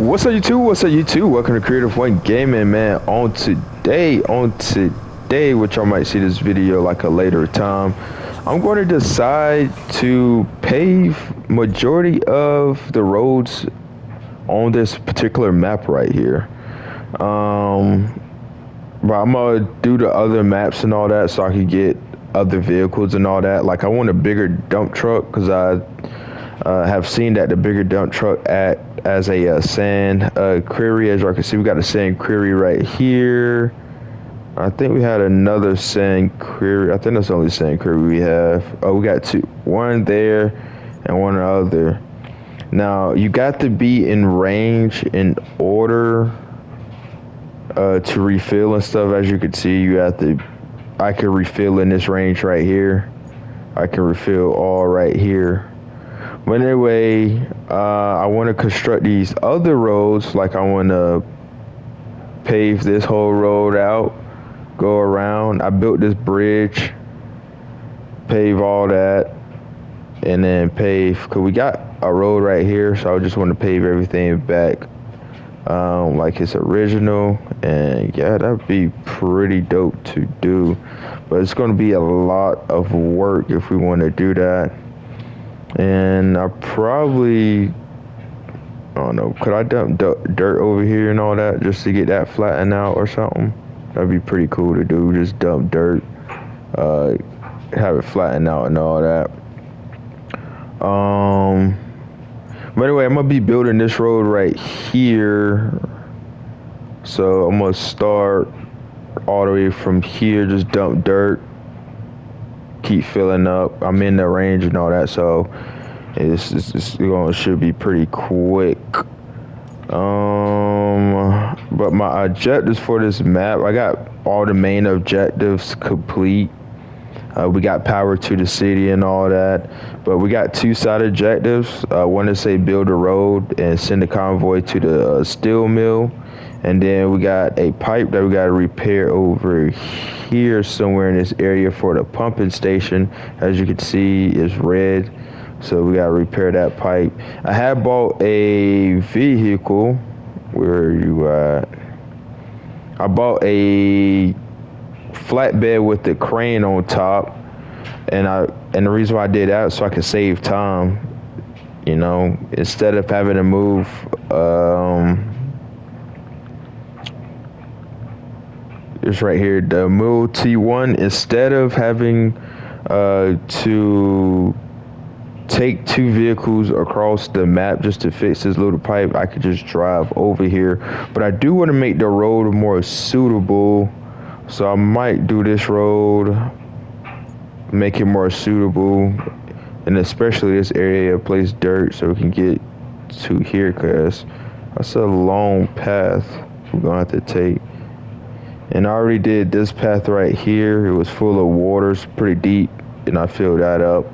What's up YouTube? What's up YouTube? Welcome to Creative One Gaming, man. On today, which y'all might see this video like a later time, I'm going to decide to pave majority of the roads on this particular map right here. But I'm gonna do the other maps and all that so I can get other vehicles and all that. Like I want a bigger dump truck because I have seen that the bigger dump truck act as a sand quarry. As y'all can see, we got a sand quarry right here. I think we had another sand quarry. I think that's the only sand quarry we have. Oh, we got two, one there and one other. Now you got to be in range in order to refill and stuff. As you can see, you have to. I can refill in this range right here. I can refill all right here. But anyway, I want to construct these other roads. Like I want to pave this whole road out, go around. I built this bridge, pave all that, and then pave. Cause we got a road right here, so I just want to pave everything back like it's original. And yeah, that'd be pretty dope to do. But it's going to be a lot of work if we want to do that. And I don't know, could I dump dirt over here and all that just to get that flattened out or something? That'd be pretty cool to do, just dump dirt, have it flattened out and all that. But anyway, I'm gonna be building this road right here. So I'm gonna start all the way from here, just dump dirt, keep filling up. I'm in the range and all that, so it's going should be pretty quick. But my objectives for this map, I got all the main objectives complete. We got power to the city and all that, but we got two side objectives. One to say build a road and send a convoy to the steel mill. And then we got a pipe that we got to repair over here somewhere in this area for the pumping station. As you can see, it's red. So we got to repair that pipe. I have bought a vehicle. Where are you at? I bought a flatbed with the crane on top. And the reason why I did that so I could save time. You know, instead of having to move it's right here, the Mill T1. Instead of having to take two vehicles across the map just to fix this little pipe, I could just drive over here. But I do want to make the road more suitable, so I might do this road, make it more suitable, and especially this area, place dirt so we can get to here, because that's a long path we're gonna have to take. And I already did this path right here. It was full of water, it's pretty deep, and I filled that up.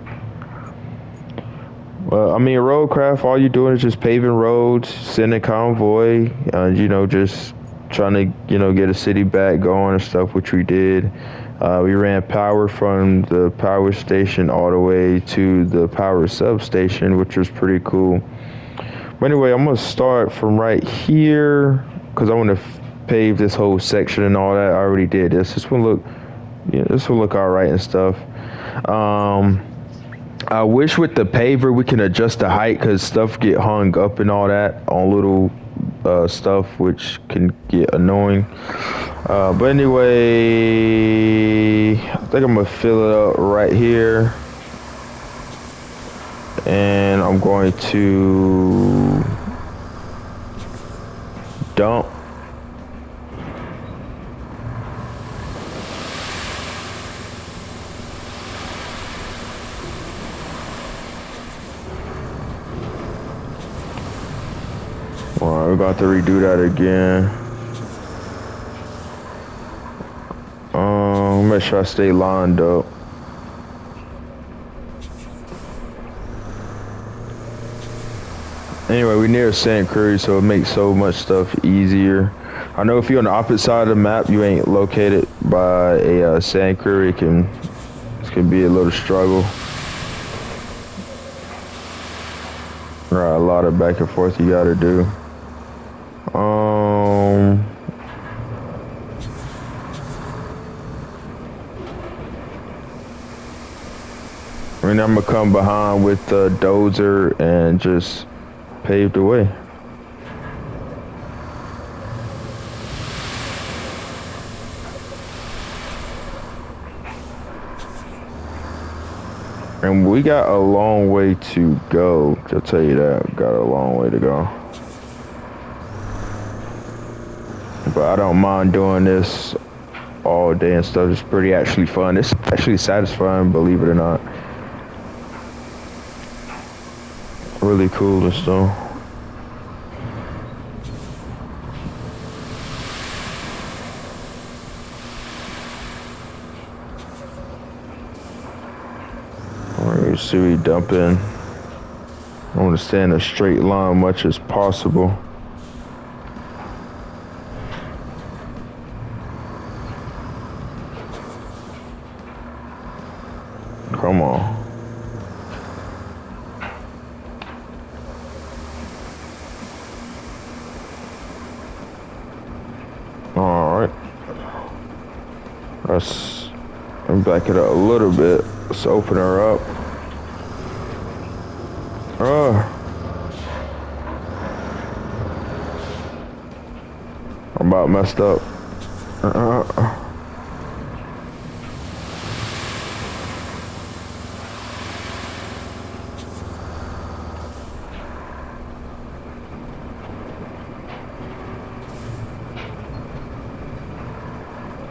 Well, I mean, Roadcraft, all you're doing is just paving roads, sending convoy, you know, just trying to, you know, get a city back going and stuff, which we did. We ran power from the power station all the way to the power substation, which was pretty cool. But anyway, I'm gonna start from right here because I want to pave this whole section and all that. I already did this. This will look, yeah, this will look all right and stuff. I wish with the paver we can adjust the height because stuff get hung up and all that on little stuff, which can get annoying. But anyway, I think I'm gonna fill it up right here, and I'm going to dump. Alright, we're about to redo that again. Make sure I stay lined up. Anyway, we near sand quarry, so it makes so much stuff easier. I know if you're on the opposite side of the map, you ain't located by a sand quarry, it can be a little struggle. Right, a lot of back and forth you gotta do. And I'm gonna come behind with the dozer and just pave the way. And we got a long way to go. I'll tell you that. We got a long way to go. But I don't mind doing this all day and stuff. It's pretty actually fun. It's actually satisfying, believe it or not. Really cool and stuff. Alright, see we dump in. I want to stay in a straight line much as possible. Come on. Alright. Let's back it up a little bit. Let's open her up. I'm about messed up.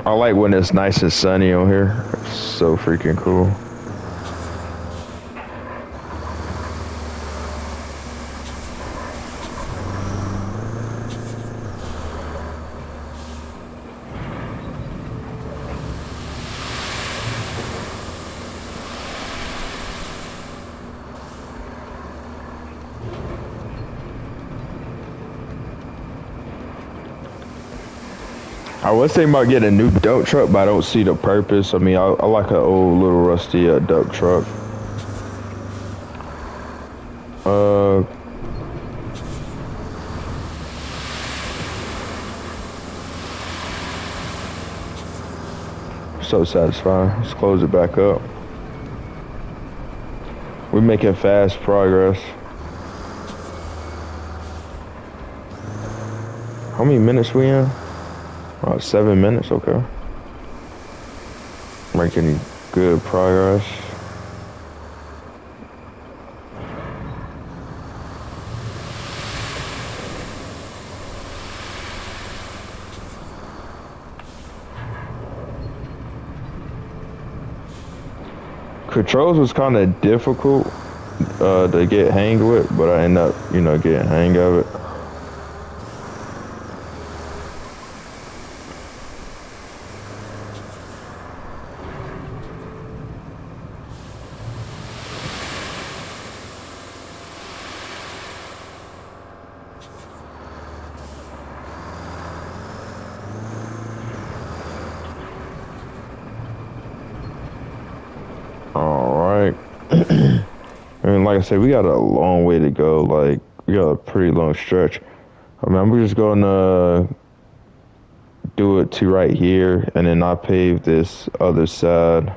I like when it's nice and sunny on here. It's so freaking cool. I was thinking about getting a new dump truck, but I don't see the purpose. I mean, I like an old little rusty dump truck. So satisfying. Let's close it back up. We're making fast progress. How many minutes we in? 7 minutes, okay. Making good progress. Controls was kind of difficult to get hang with, but I ended up, getting hang of it. And like I said, we got a long way to go. Like, we got a pretty long stretch. I mean, I'm just gonna do it to right here, and then I pave this other side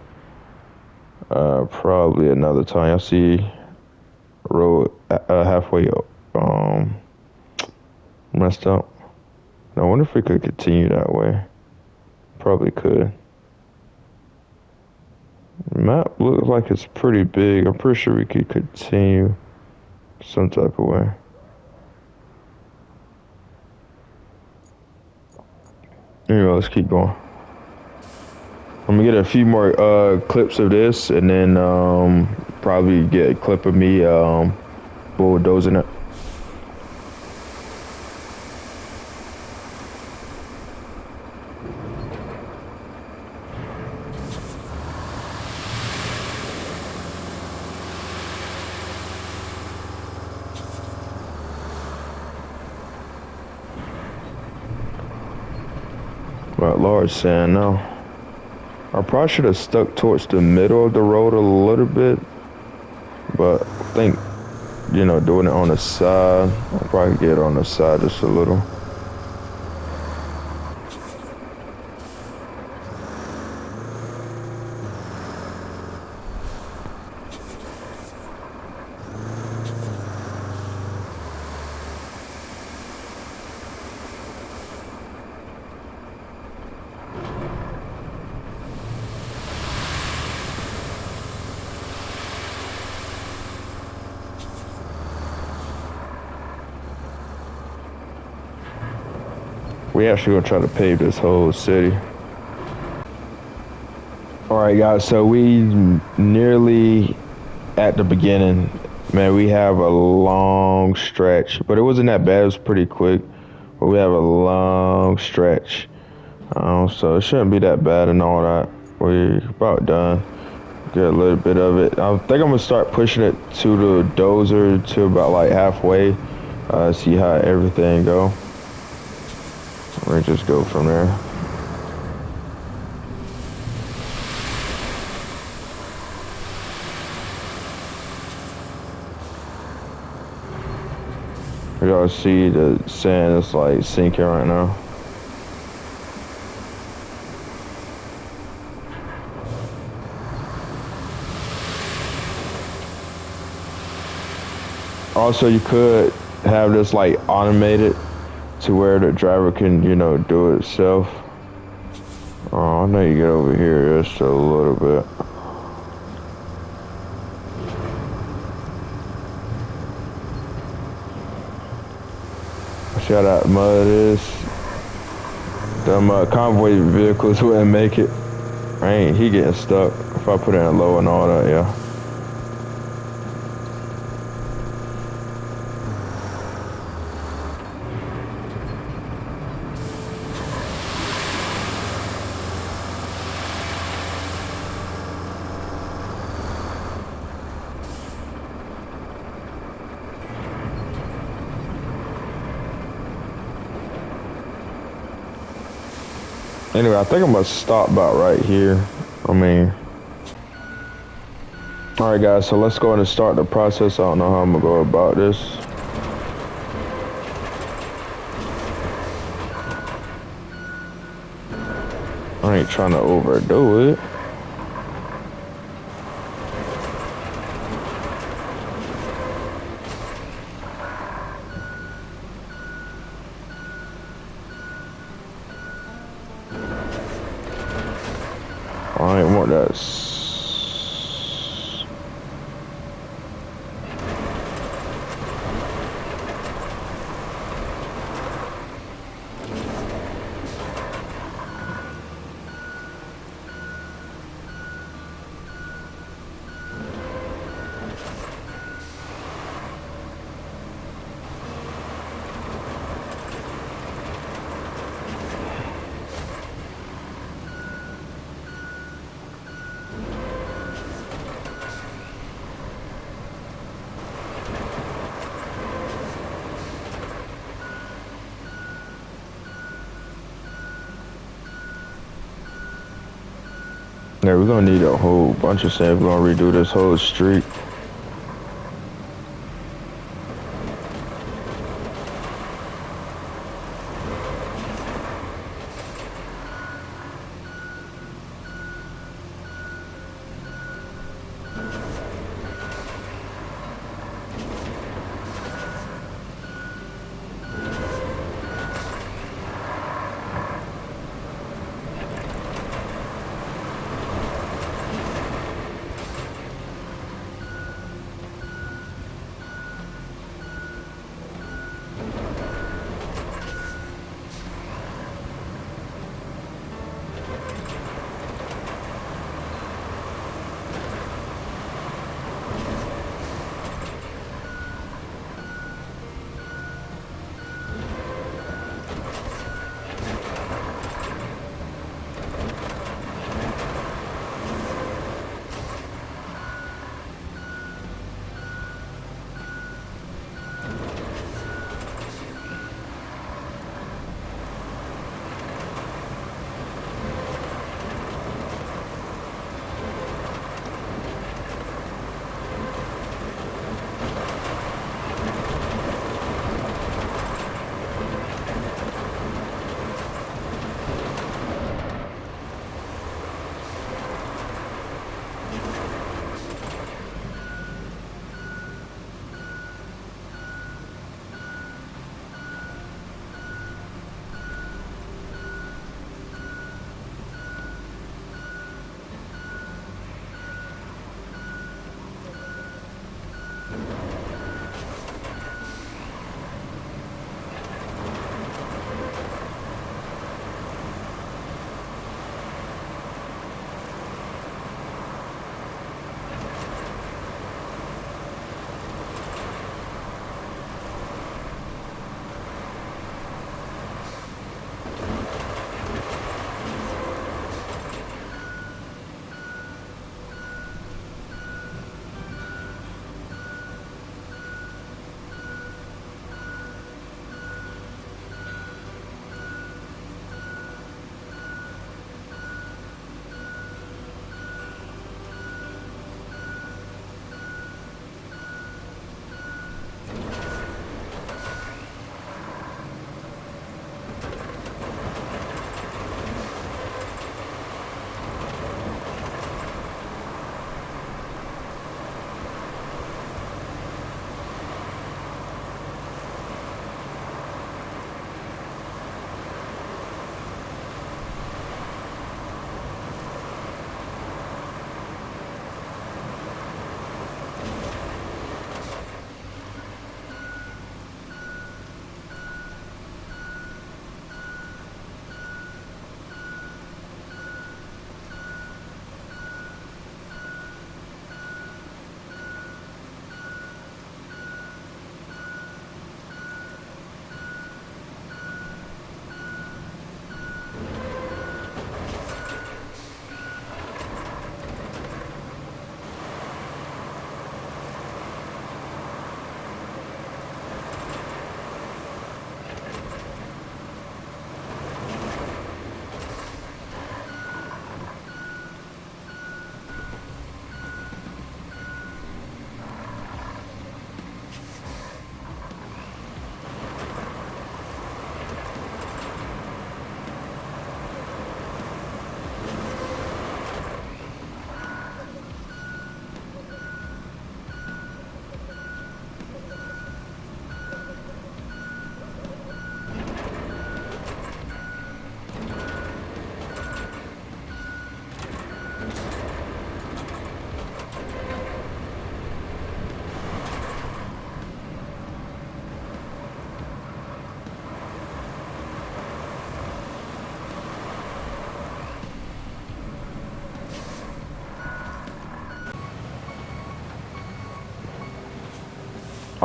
probably another time. I see road halfway messed up. I wonder if we could continue that way. Probably could. Map looks like it's pretty big. I'm pretty sure we could continue some type of way. Anyway, let's keep going. I'm gonna get a few more clips of this, and then probably get a clip of me bulldozing it. Got large sand now. I probably should have stuck towards the middle of the road a little bit, but I think, doing it on the side, I'll probably get on the side just a little. We actually gonna try to pave this whole city. All right, guys. So we nearly at the beginning. Man, we have a long stretch, but it wasn't that bad. It was pretty quick, but we have a long stretch. So it shouldn't be that bad and all that. We're about done. Get a little bit of it. I think I'm gonna start pushing it to the dozer to about like halfway. See how everything go. We'll just go from there. Y'all see the sand is like sinking right now. Also, you could have this like automated to where the driver can, you know, do it itself. Oh, I know you get over here just a little bit. See how that mud is? Them convoy vehicles wouldn't make it. He getting stuck if I put it in low and all that, yeah. Anyway, I think I'm gonna stop about right here. Alright guys, so let's go ahead and start the process. I don't know how I'm gonna go about this. I ain't trying to overdo it. I ain't want that. Yeah, we're gonna need a whole bunch of sand. We're gonna redo this whole street.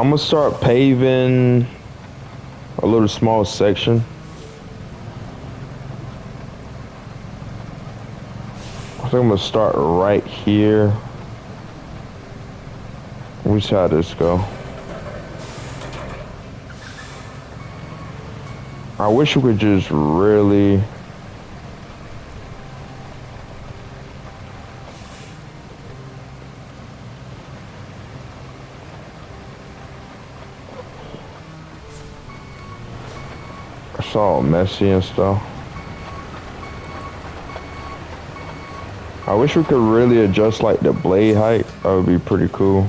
I'm gonna start paving a little small section. I think I'm gonna start right here. Which side this go? I wish we could just really. It's all messy and stuff. I wish we could really adjust like the blade height. That would be pretty cool.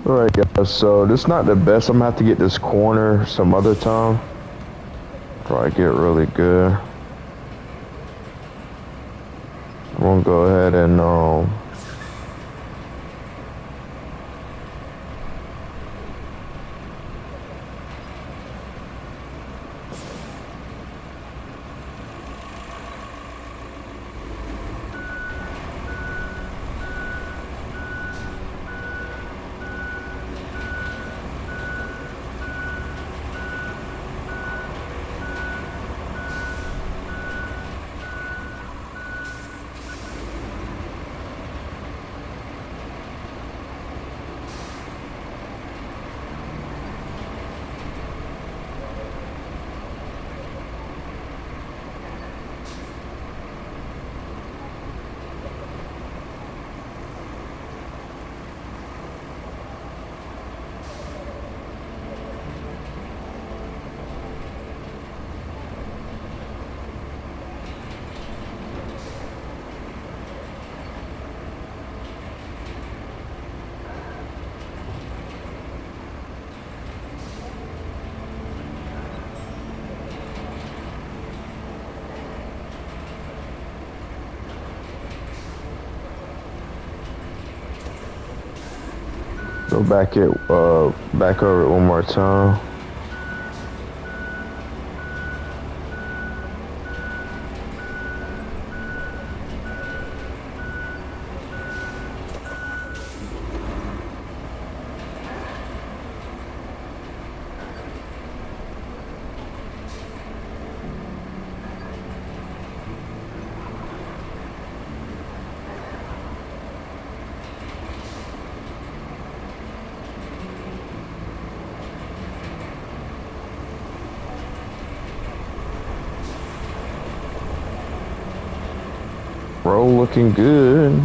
Alright guys, so this is not the best. I'm gonna have to get this corner some other time. Probably get really good. I'm gonna go ahead and Go back over it one more time. Roll looking good.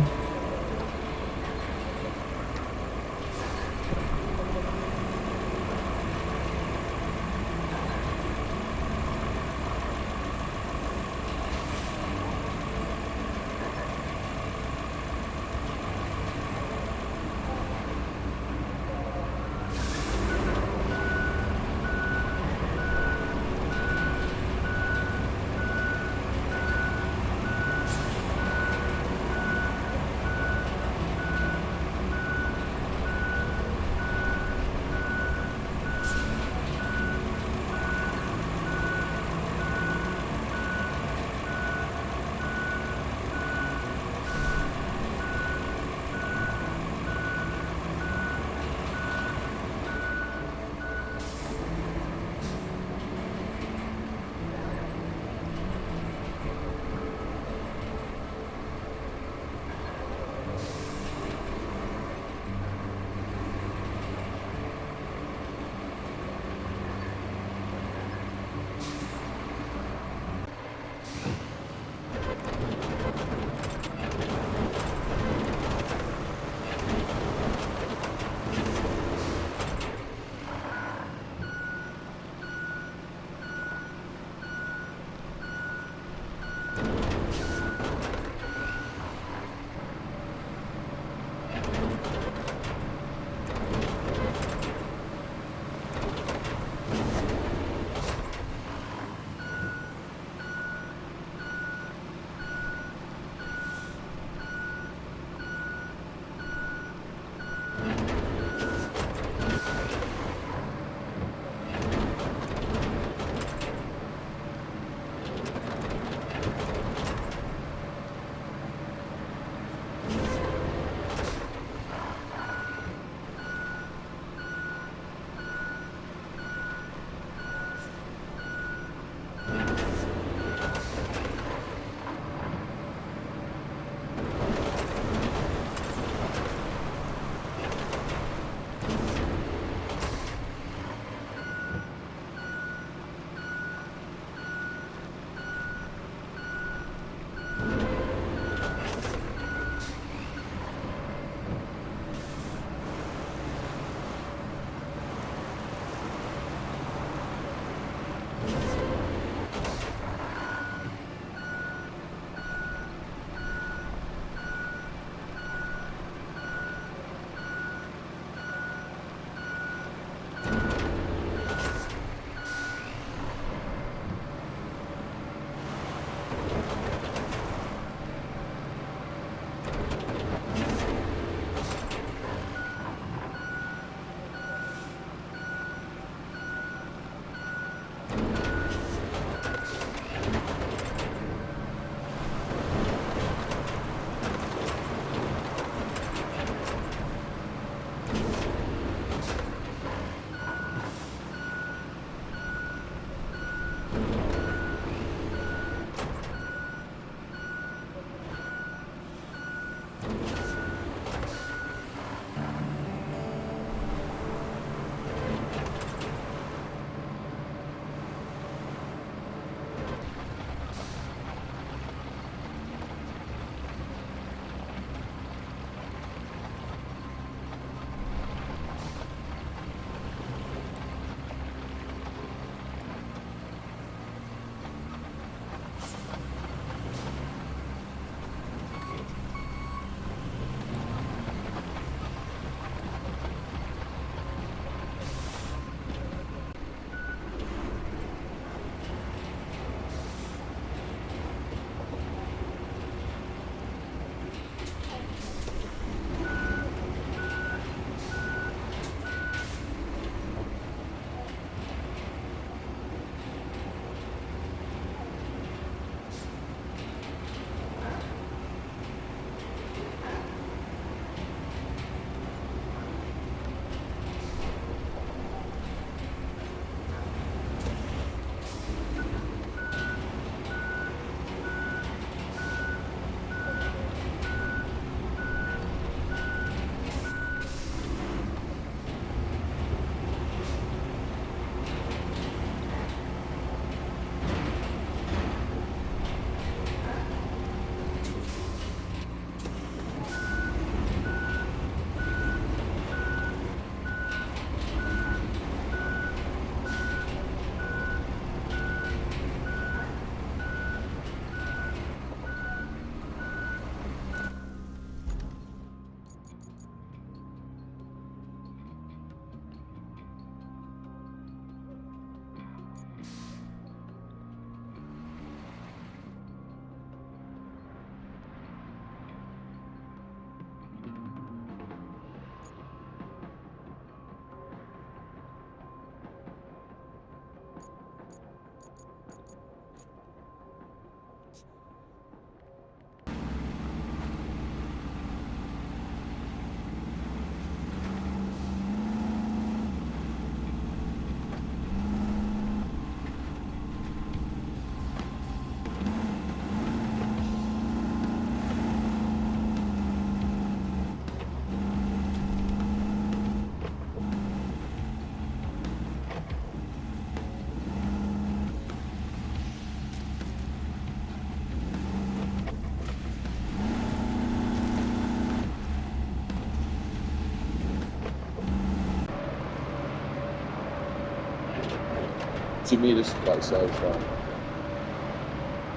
To me, this is like satisfying.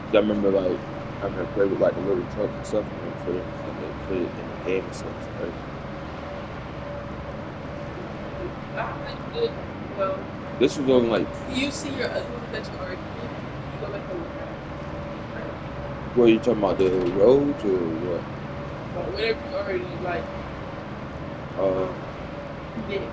'Cause I remember like having to play with like the little trucks and stuff, and then for them to put it in the game and stuff. It's crazy. I like it. Well, This was on like, you see your other ones that you already did. You go back and look at it. what are you talking about? The roads or what? But whatever you already like, Uh, you did it.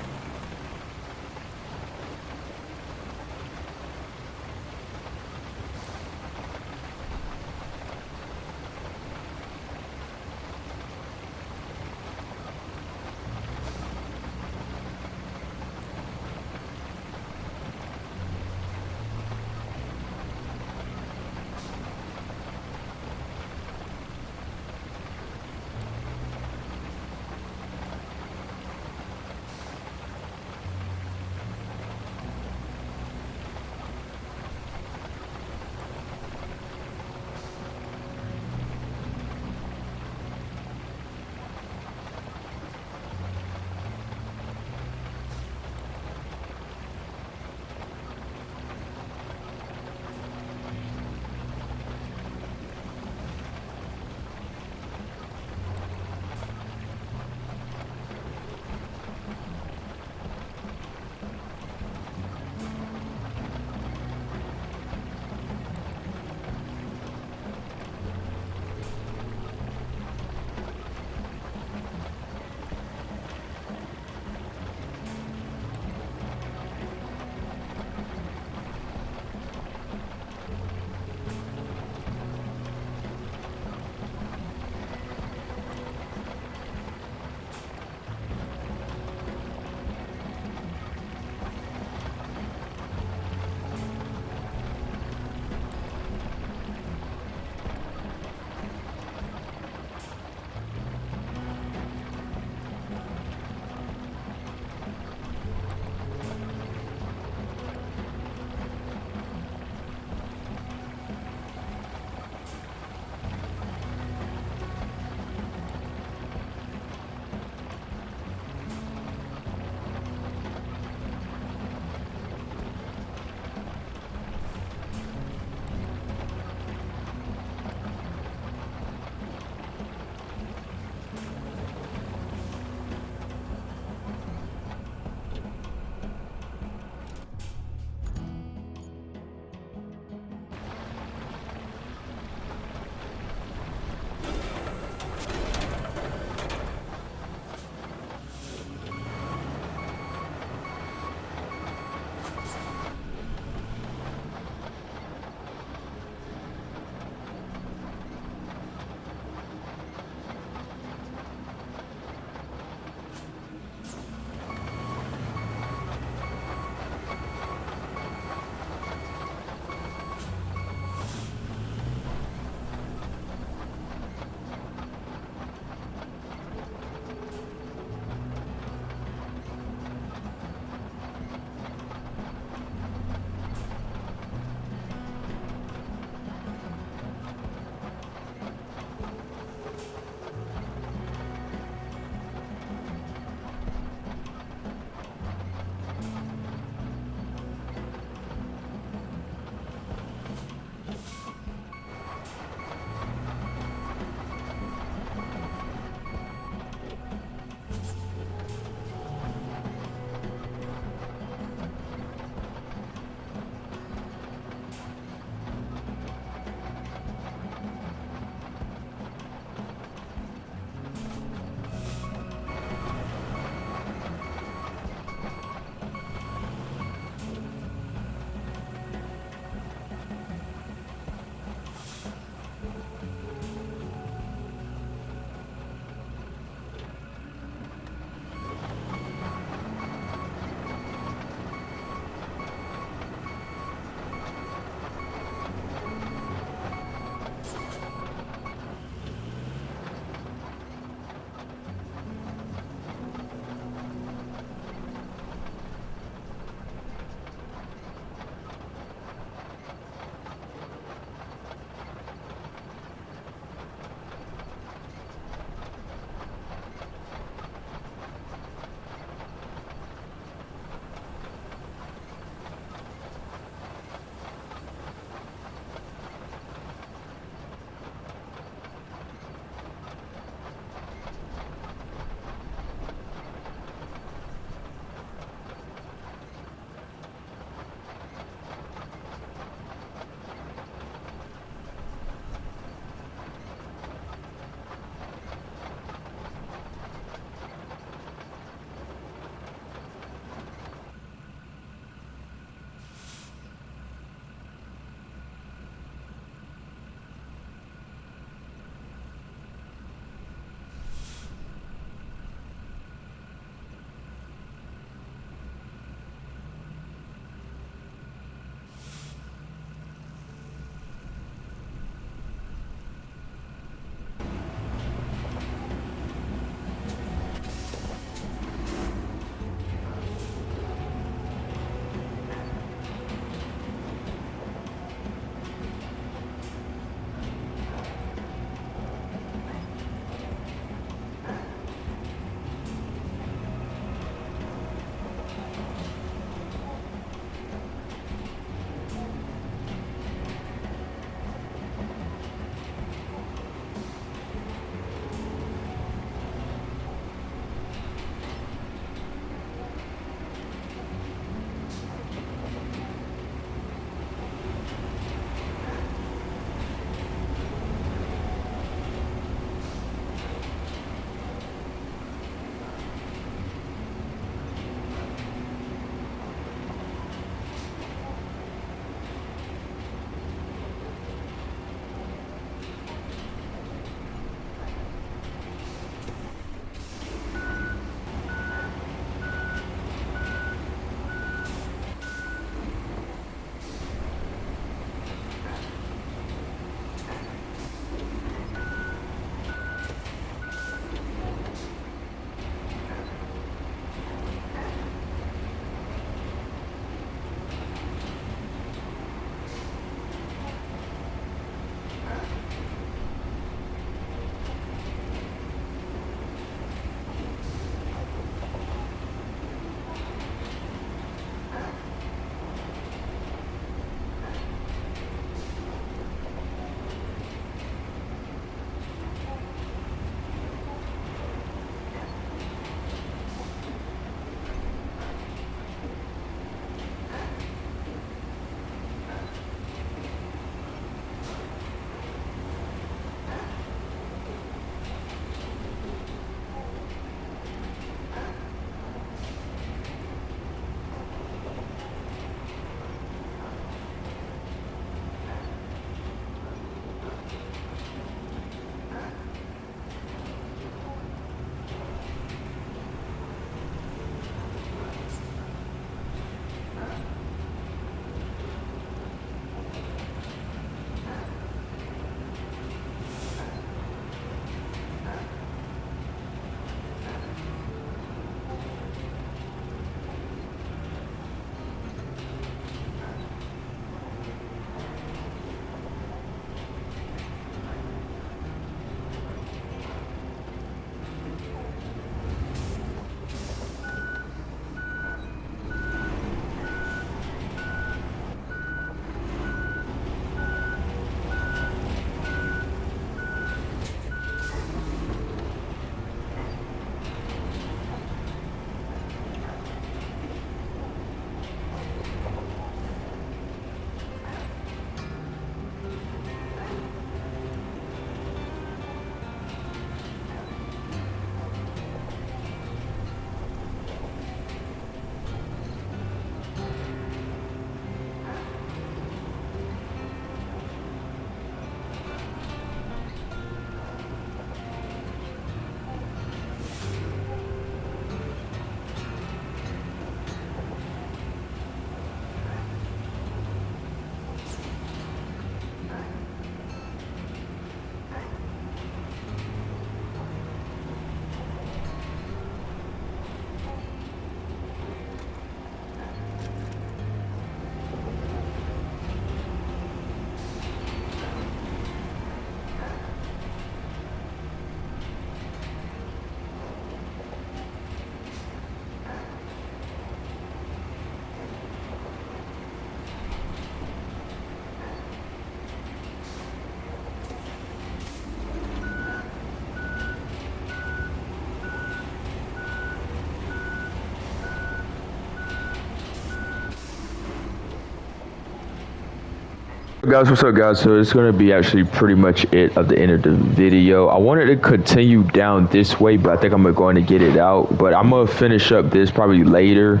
What's up, guys? So it's gonna be actually pretty much it of the end of the video. I wanted to continue down this way, but I think I'm going to get it out. But I'm gonna finish up this probably later.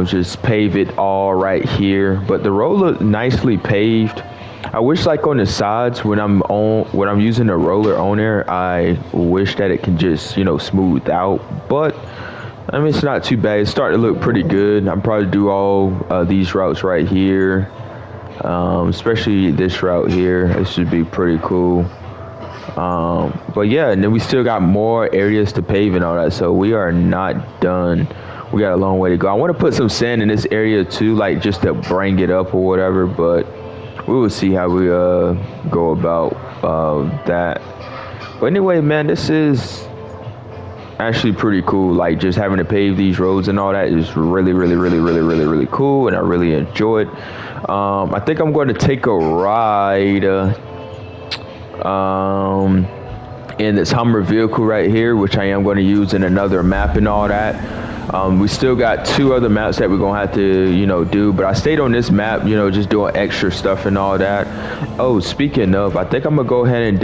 Just pave it all right here. But the road looked nicely paved. I wish, like on the sides, when I'm using the roller on there, I wish that it can just smooth out. But I mean, it's not too bad. It's starting to look pretty good. I'm probably do all these routes right here. Especially this route here. It should be pretty cool. But yeah, and then we still got more areas to pave and all that, so we are not done. We got a long way to go. I want to put some sand in this area too, like just to bring it up or whatever, but we will see how we go about that. But anyway, man, this is actually pretty cool. Like just having to pave these roads and all that is really cool, and I really enjoy it. I think I'm going to take a ride in this Hummer vehicle right here, which I am going to use in another map and all that. We still got 2 other maps that we're gonna have to do, but I stayed on this map, just doing extra stuff and all that. Oh, speaking of, I think I'm gonna go ahead and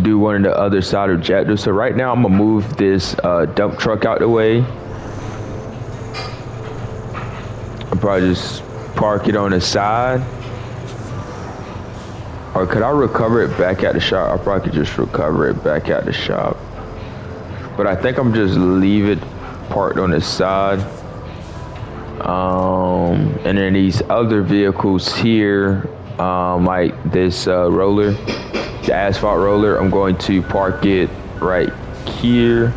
do one of the other side objectives. So right now I'm gonna move this dump truck out the way. I'll probably just park it on the side. Or could I recover it back at the shop? I probably could just recover it back at the shop. But I think I'm just leave it parked on the side. And then these other vehicles here, like this roller, the asphalt roller, I'm going to park it right here.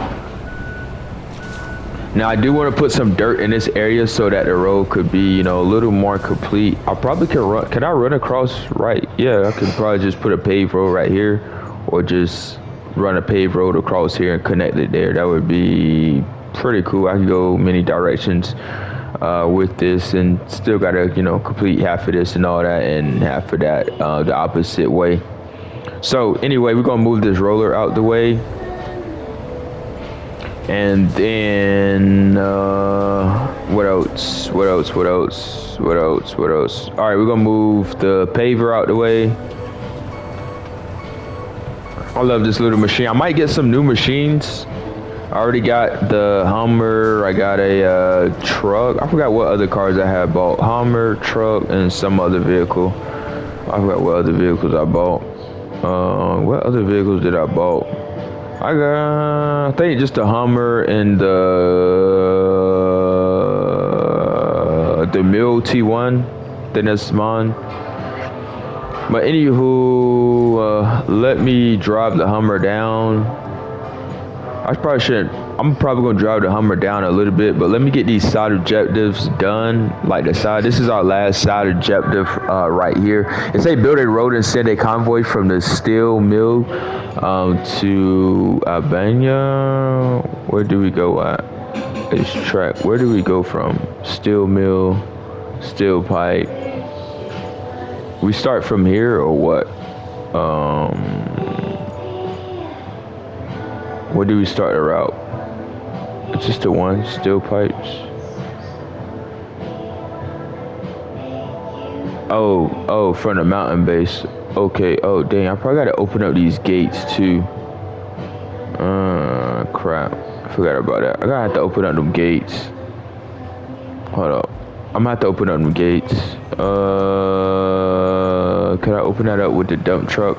Now I do want to put some dirt in this area so that the road could be, a little more complete. I probably can run. Can I run across right? Yeah, I could probably just put a paved road right here, or just run a paved road across here and connect it there. That would be pretty cool. I could go many directions with this, and still gotta, complete half of this and all that, and half of that the opposite way. So anyway, we're gonna move this roller out the way. And then what else? All right, we're gonna move the paver out the way. I love this little machine. I might get some new machines. I already got the Hummer. I got a truck. I forgot what other cars I had bought. Hummer, truck, and some other vehicle. I forgot what other vehicles I bought. What other vehicles did I bought? I think just the Hummer and the Mill T1. Then that's mine. But anywho, let me drive the Hummer down. I probably shouldn't. I'm probably gonna drive the Hummer down a little bit, but let me get these side objectives done. Like the side, this is our last side objective right here. It say build a road and send a convoy from the steel mill to Albania. Where do we go at? This track. Where do we go from? Steel mill, steel pipe. We start from here or what? Where do we start the route? It's just the one, steel pipes. Oh, from the mountain base. Okay, oh dang, I probably gotta open up these gates too. Crap, I forgot about that. I gotta have to open up them gates. Hold up, I'm gonna have to open up them gates. Can I open that up with the dump truck?